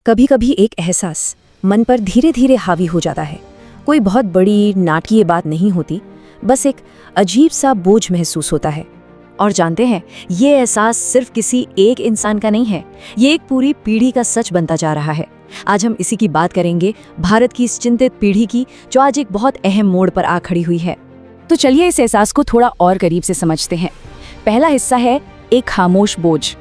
कभी कभी एक एहसास मन पर धीरे धीरे हावी हो जाता है। कोई बहुत बड़ी नाटकीय बात नहीं होती, बस एक अजीब सा बोझ महसूस होता है। और जानते हैं, ये एहसास सिर्फ किसी एक इंसान का नहीं है, ये एक पूरी पीढ़ी का सच बनता जा रहा है। आज हम इसी की बात करेंगे, भारत की इस चिंतित पीढ़ी की, जो आज एक बहुत अहम मोड़ पर आ खड़ी हुई है। तो चलिए इस एहसास को थोड़ा और करीब से समझते हैं। पहला हिस्सा है एक खामोश बोझ।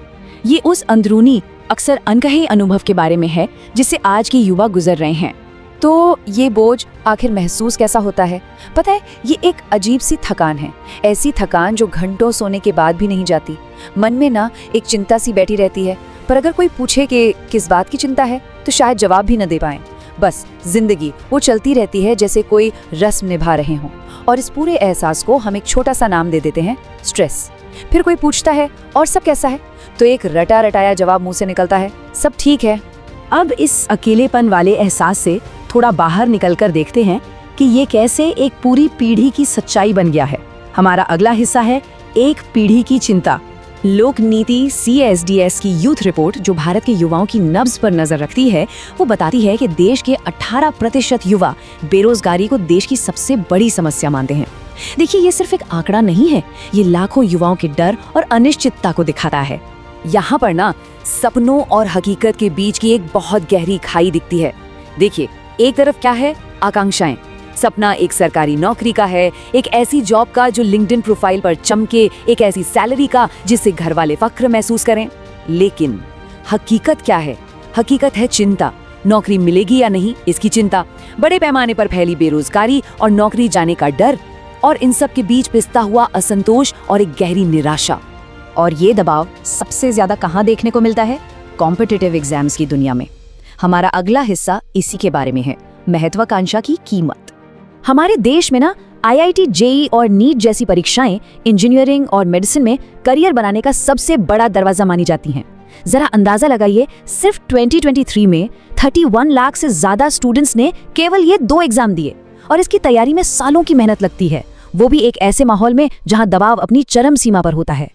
ये उस अंदरूनी, अक्सर अनकहे अनुभव के बारे में है जिससे आज के युवा गुजर रहे हैं। तो ये बोझ आखिर महसूस कैसा होता है? पता है, ये एक अजीब सी थकान है। ऐसी थकान जो घंटों सोने के बाद भी नहीं जाती। मन में ना एक चिंता सी बैठी रहती है, पर अगर कोई पूछे कि किस बात की चिंता है तो शायद जवाब भी न दे पाएं। बस जिंदगी वो चलती रहती है जैसे कोई रस्म निभा रहे हों। और इस पूरे एहसास को हम एक छोटा सा नाम दे देते हैं, स्ट्रेस। फिर कोई पूछता है और सब कैसा है, तो एक रटा रटाया जवाब मुंह से निकलता है, सब ठीक है। अब इस अकेलेपन वाले एहसास से थोड़ा बाहर निकलकर देखते हैं कि ये कैसे एक पूरी पीढ़ी की सच्चाई बन गया है। हमारा अगला हिस्सा है एक पीढ़ी की चिंता। लोक नीति CSDS की यूथ रिपोर्ट, जो भारत के युवाओं की नब्ज पर नजर रखती है, वो बताती है कि देश के 18% युवा बेरोजगारी को देश की सबसे बड़ी समस्या मानते हैं। देखिए, ये सिर्फ एक आंकड़ा नहीं है, ये लाखों युवाओं के डर और अनिश्चितता को दिखाता है। यहाँ पर ना सपनों और हकीकत के बीच की एक बहुत गहरी खाई दिखती है। देखिए, एक तरफ क्या है, आकांक्षाएं। सपना एक सरकारी नौकरी का है, एक ऐसी जॉब का जो लिंक्डइन प्रोफाइल पर चमके, एक ऐसी सैलरी का जिससे घर वाले फक्र महसूस करें। लेकिन हकीकत क्या है? हकीकत है चिंता। नौकरी मिलेगी या नहीं, इसकी चिंता। बड़े पैमाने पर फैली बेरोजगारी और नौकरी जाने का डर, और इन सब के बीच पिसता हुआ असंतोष और एक गहरी निराशा। और ये दबाव सबसे ज्यादा कहाँ देखने को मिलता है? कॉम्पिटिटिव एग्जाम्स की दुनिया में। हमारा अगला हिस्सा इसी के बारे में है, महत्वाकांक्षा की कीमत। हमारे देश में ना IIT, JEE और नीट जैसी परीक्षाएं इंजीनियरिंग और मेडिसिन में करियर बनाने का सबसे बड़ा दरवाजा मानी जाती हैं। जरा अंदाजा लगाइए, सिर्फ 2023 में 31 लाख से ज्यादा स्टूडेंट्स ने केवल ये 2 एग्जाम दिए, और इसकी तैयारी में सालों की मेहनत लगती है, वो भी एक ऐसे माहौल में जहां दबाव अपनी चरम सीमा पर होता है।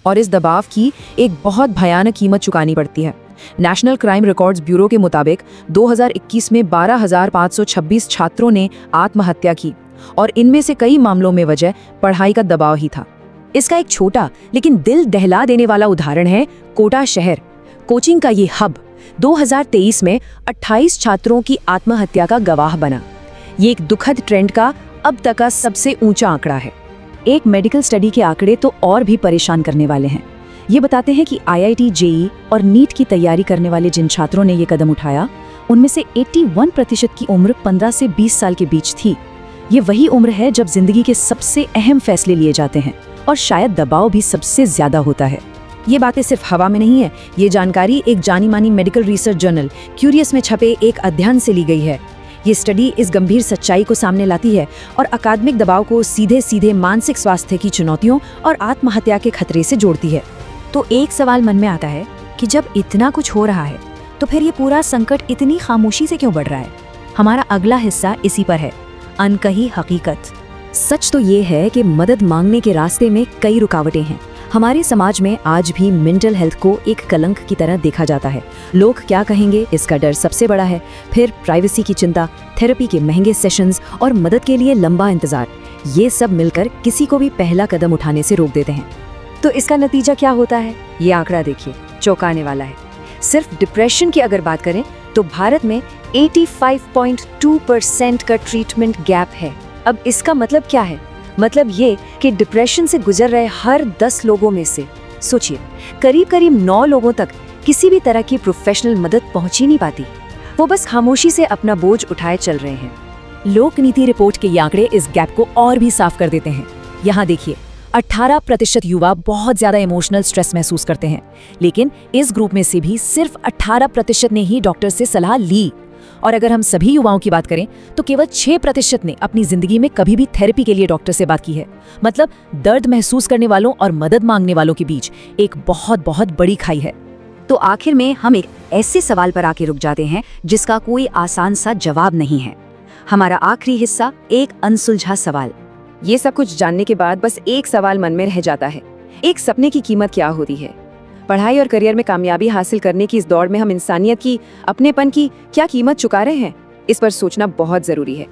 और इस दबाव की एक बहुत भयानक कीमत चुकानी पड़ती है। नेशनल क्राइम रिकॉर्ड्स ब्यूरो के मुताबिक 2021 में 12,526 छात्रों ने आत्महत्या की, और इनमें से कई मामलों में वजह पढ़ाई का दबाव ही था। इसका एक छोटा लेकिन दिल दहला देने वाला उदाहरण है कोटा शहर। कोचिंग का ये हब 2023 में 28 छात्रों की आत्महत्या का गवाह बना। ये एक दुखद ट्रेंड का अब तक का सबसे ऊंचा आंकड़ा है। एक मेडिकल स्टडी के आंकड़े तो और भी परेशान करने वाले हैं। ये बताते हैं कि IIT, JEE और नीट की तैयारी करने वाले जिन छात्रों ने ये कदम उठाया, उनमें से 81% की उम्र 15 से 20 साल के बीच थी। ये वही उम्र है जब जिंदगी के सबसे अहम फैसले लिए जाते हैं, और शायद दबाव भी सबसे ज्यादा होता है। ये बातें सिर्फ हवा में नहीं है, ये जानकारी एक जानी मानी मेडिकल रिसर्च जर्नल क्यूरियस में छपे एक अध्ययन से ली गई है। ये स्टडी इस गंभीर सच्चाई को सामने लाती है और अकादमिक दबाव को सीधे सीधे मानसिक स्वास्थ्य की चुनौतियों और आत्महत्या के खतरे से जोड़ती है। तो एक सवाल मन में आता है कि जब इतना कुछ हो रहा है, तो फिर ये पूरा संकट इतनी खामोशी से क्यों बढ़ रहा है? हमारा अगला हिस्सा इसी पर है, अनकही हकीकत। सच तो ये है कि मदद मांगने के रास्ते में कई रुकावटें हैं। हमारे समाज में आज भी मेंटल हेल्थ को एक कलंक की तरह देखा जाता है। लोग क्या कहेंगे, इसका डर सबसे बड़ा है। फिर प्राइवेसी की चिंता, थेरेपी के महंगे सेशंस और मदद के लिए लंबा इंतजार, ये सब मिलकर किसी को भी पहला कदम उठाने से रोक देते हैं। तो इसका नतीजा क्या होता है? ये आंकड़ा देखिए, चौंकाने वाला है। सिर्फ डिप्रेशन की अगर बात करें तो भारत में 85.2% का ट्रीटमेंट गैप है। अब इसका मतलब क्या है? मतलब ये कि डिप्रेशन से गुजर रहे हर 10 लोगों में से, सोचिए, करीब करीब 9 लोगों तक किसी भी तरह की प्रोफेशनल मदद पहुंच ही नहीं पाती। वो बस खामोशी से अपना बोझ उठाए चल रहे हैं। लोक नीति रिपोर्ट के ये आंकड़े इस गैप को और भी साफ कर देते हैं। यहाँ देखिए, 18% युवा बहुत ज्यादा इमोशनल स्ट्रेस महसूस करते हैं, लेकिन इस ग्रुप में से भी सिर्फ 18% ने ही डॉक्टर से सलाह ली। और अगर हम सभी युवाओं की बात करें तो केवल 6% ने अपनी जिंदगी में कभी भी थेरेपी के लिए डॉक्टर से बात की है। मतलब दर्द महसूस करने वालों और मदद मांगने वालों के बीच एक बहुत बहुत बड़ी खाई है। तो आखिर में हम एक ऐसे सवाल पर आके रुक जाते हैं जिसका कोई आसान सा जवाब नहीं है। हमारा आखिरी हिस्सा, एक अनसुलझा सवाल। ये सब कुछ जानने के बाद बस एक सवाल मन में रह जाता है, एक सपने की कीमत क्या होती है? पढ़ाई और करियर में कामयाबी हासिल करने की इस दौड़ में हम इंसानियत की, अपनेपन की क्या कीमत चुका रहे हैं, इस पर सोचना बहुत जरूरी है।